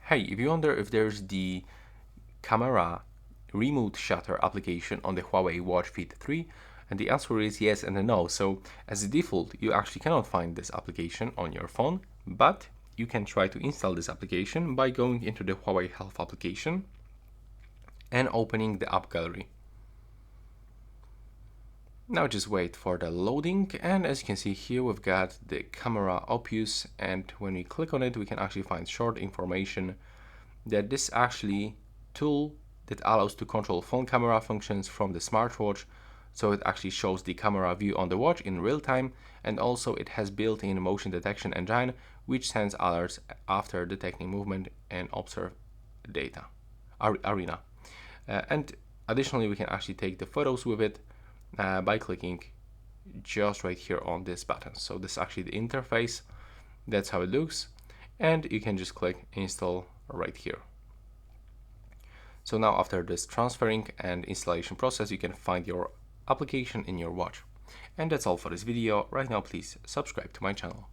Hey, if you wonder if there's the camera remote shutter application on the HUAWEI Watch Fit 3, and the answer is yes and no. So as a default, you actually cannot find this application on your phone, but you can try to install this application by going into the Huawei Health application and opening the app gallery. Now just wait for the loading, and as you can see here, we've got the camera opus, and when we click on it, we can actually find short information that this actually tool that allows to control phone camera functions from the smartwatch. So it actually shows the camera view on the watch in real time, and also it has built-in motion detection engine which sends alerts after detecting movement and observe data arena. And additionally, we can actually take the photos with it by clicking just right here on this button. So this is actually the interface. That's how it looks, and you can just click install right here. So now after this transferring and installation process, you can find your application in your watch. And that's all for this video. Right now, please subscribe to my channel.